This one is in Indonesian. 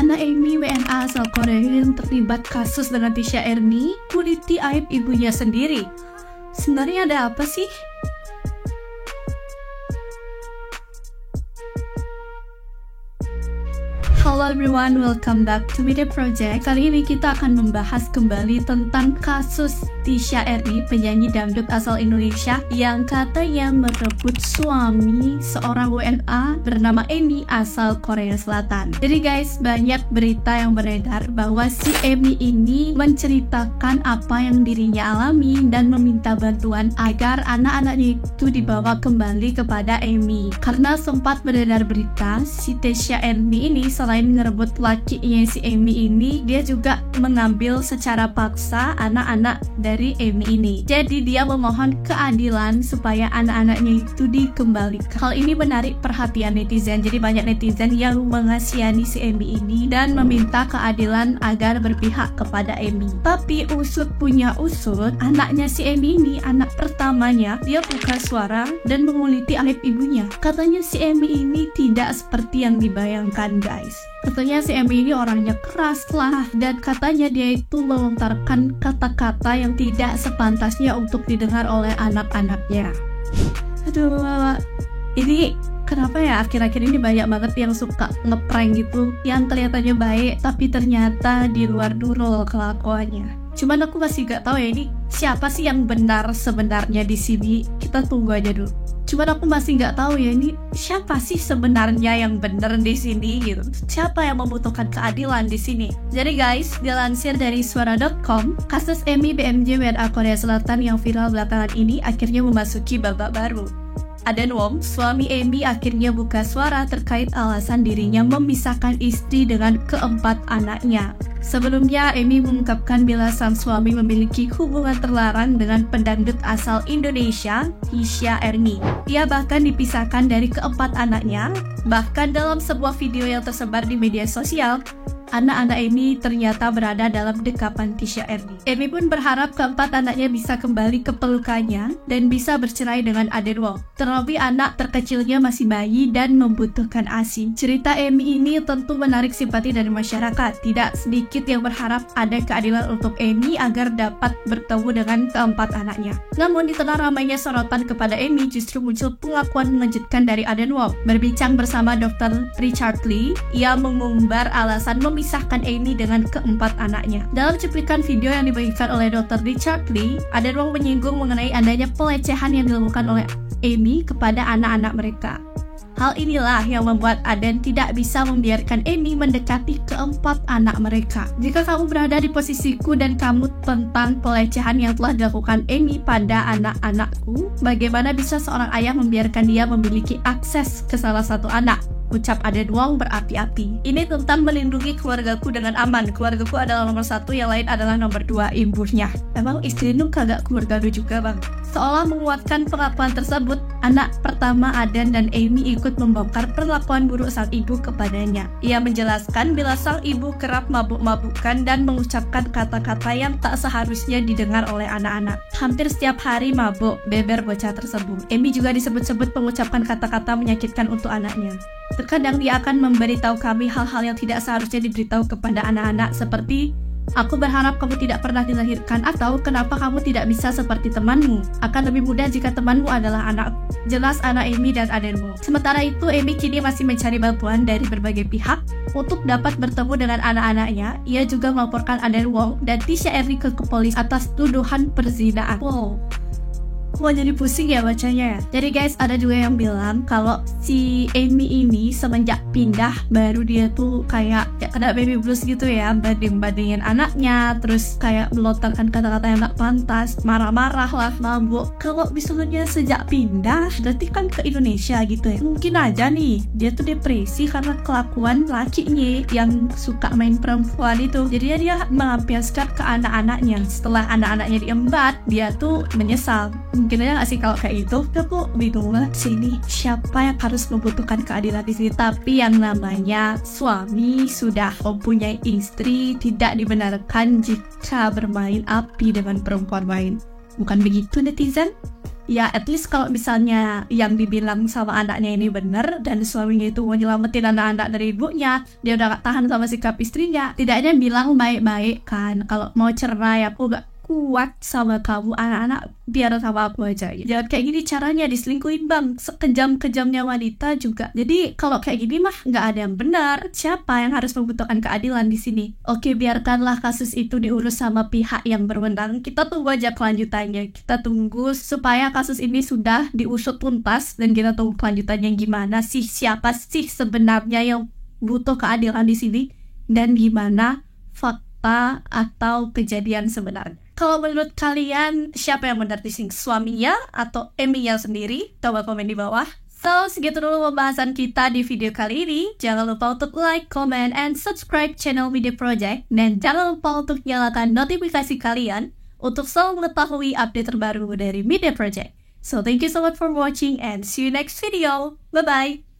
Anak Amy WNA asal Korea yang terlibat kasus dengan Tisha Ernie kuliti aib ibunya sendiri. Sebenarnya ada apa sih? Hello everyone, welcome back to Media Project. Kali ini kita akan membahas kembali tentang kasus Tisha Ernie, penyanyi dangdut asal Indonesia yang katanya merebut suami seorang WNA bernama Amy asal Korea Selatan. Jadi guys, banyak berita yang beredar bahwa si Amy ini menceritakan apa yang dirinya alami dan meminta bantuan agar anak-anaknya itu dibawa kembali kepada Amy. Karena sempat beredar berita si Tisha Ernie ini selain ngerebut lakinya si Amy ini, dia juga mengambil secara paksa anak-anak dari Amy ini. Jadi dia memohon keadilan supaya anak-anaknya itu dikembalikan. Hal ini menarik perhatian netizen. Jadi banyak netizen yang mengasihani si Amy ini dan meminta keadilan agar berpihak kepada Amy. Tapi usut punya usut, anaknya si Amy ini, anak pertamanya, dia buka suara dan menguliti aib ibunya. Katanya si Amy ini tidak seperti yang dibayangkan guys. Katanya si Amy ini orangnya keras lah, dan katanya dia itu melontarkan kata-kata yang tidak sepantasnya untuk didengar oleh anak-anaknya. Aduh, ini kenapa ya akhir-akhir ini banyak banget yang suka ngeprank gitu, yang kelihatannya baik tapi ternyata di luar nurul kelakuannya. Cuman aku masih gak tahu ya ini siapa sih yang benar sebenarnya di sini. Kita tunggu aja dulu. Cuman aku masih nggak tahu ya ini siapa sih sebenarnya yang benar di sini gitu. Siapa yang membutuhkan keadilan di sini? Jadi guys, dilansir dari suara.com, kasus Amy BMJ WNA Korea Selatan yang viral belakangan ini akhirnya memasuki babak baru. Aden Wong, suami Amy, akhirnya buka suara terkait alasan dirinya memisahkan istri dengan keempat anaknya. Sebelumnya, Amy mengungkapkan bila sang suami memiliki hubungan terlarang dengan pendangdut asal Indonesia, Tisha Ernie. Ia bahkan dipisahkan dari keempat anaknya. Bahkan dalam sebuah video yang tersebar di media sosial, anak-anak Amy ternyata berada dalam dekapan Tisha Ernie. Amy pun berharap keempat anaknya bisa kembali ke pelukannya dan bisa bercerai dengan Aden Wong. Terlebih anak terkecilnya masih bayi dan membutuhkan ASI. Cerita Amy ini tentu menarik simpati dari masyarakat. Tidak sedikit yang berharap ada keadilan untuk Amy agar dapat bertemu dengan keempat anaknya. Namun di tengah ramainya sorotan kepada Amy, justru muncul pengakuan mengejutkan dari Aden Wong. Berbincang bersama Dr. Richard Lee, ia mengumbar alasan memisahkan Amy dengan keempat anaknya. Dalam cuplikan video yang dibagikan oleh Dr. Richard Lee, Aden Wong menyinggung mengenai adanya pelecehan yang dilakukan oleh Amy kepada anak-anak mereka. Hal inilah yang membuat Aden tidak bisa membiarkan Amy mendekati keempat anak mereka. Jika kamu berada di posisiku dan kamu tentang pelecehan yang telah dilakukan Amy pada anak-anakku, bagaimana bisa seorang ayah membiarkan dia memiliki akses ke salah satu anak? Ucap Aden Wong berapi-api. Ini tentang melindungi keluargaku dengan aman. Keluargaku adalah nomor satu, yang lain adalah nomor dua, ibunya. Emang istri lu kagak keluarga lu juga bang? Seolah menguatkan pengakuan tersebut, anak pertama Aden dan Amy ikut membongkar perlakuan buruk sang ibu kepadanya. Ia menjelaskan bila sang ibu kerap mabuk-mabukan dan mengucapkan kata-kata yang tak seharusnya didengar oleh anak-anak. Hampir setiap hari mabuk, beber bocah tersebut. Amy juga disebut-sebut mengucapkan kata-kata menyakitkan untuk anaknya. Terkadang dia akan memberitahu kami hal-hal yang tidak seharusnya diberitahu kepada anak-anak, seperti aku berharap kamu tidak pernah dilahirkan, atau kenapa kamu tidak bisa seperti temanmu. Akan lebih mudah jika temanmu adalah anak. Jelas anak Amy dan Aden Wong. Sementara itu, Amy kini masih mencari bantuan dari berbagai pihak untuk dapat bertemu dengan anak-anaknya. Ia juga melaporkan Aden Wong dan Tisha Ernie ke polisi atas tuduhan perzinaan. Wow, kok jadi pusing ya bacanya ya. Jadi guys, ada juga yang bilang kalau si Amy ini semenjak pindah baru dia tuh kayak kena baby blues gitu ya, banding-bandingin anaknya, terus kayak melontarkan kata-kata yang gak pantas, marah-marah lah, mabuk. Kalau misalnya sejak pindah berarti kan ke Indonesia gitu ya, mungkin aja nih dia tuh depresi karena kelakuan lakinya yang suka main perempuan itu. Jadi dia melampiaskan ke anak-anaknya. Setelah anak-anaknya diembat, dia tuh menyesal. Mungkin aja gak sih kalau kayak gitu? Aku bingung banget sih ini siapa yang harus membutuhkan keadilan di sini. Tapi yang namanya suami sudah mempunyai istri tidak dibenarkan jika bermain api dengan perempuan lain. Bukan begitu netizen? ya at least kalau misalnya yang dibilang sama anaknya ini benar dan suaminya itu mau nyelamatin anak-anak dari ibunya, dia udah gak tahan sama sikap istrinya, tidaknya bilang baik-baik kan, kalau mau cerai aku gak kuat sama kamu, anak-anak biar sama aku aja. Jangan kayak gini caranya diselingkuhin bang, sekejam-kejamnya wanita juga. Jadi kalau kayak gini mah nggak ada yang benar. Siapa yang harus membutuhkan keadilan di sini? Oke, biarkanlah kasus itu diurus sama pihak yang berwenang. Kita tunggu aja kelanjutannya. Kita tunggu supaya kasus ini sudah diusut tuntas dan kita tunggu kelanjutannya gimana sih, siapa sih sebenarnya yang butuh keadilan di sini dan gimana fakta atau kejadian sebenarnya. Kalau menurut kalian, siapa yang benar di sini? Suaminya atau Eminya sendiri? Coba komen di bawah. So, segitu dulu pembahasan kita di video kali ini. Jangan lupa untuk like, comment, and subscribe channel Media Project. Dan jangan lupa untuk nyalakan notifikasi kalian untuk selalu mengetahui update terbaru dari Media Project. So, thank you so much for watching and see you next video. Bye-bye!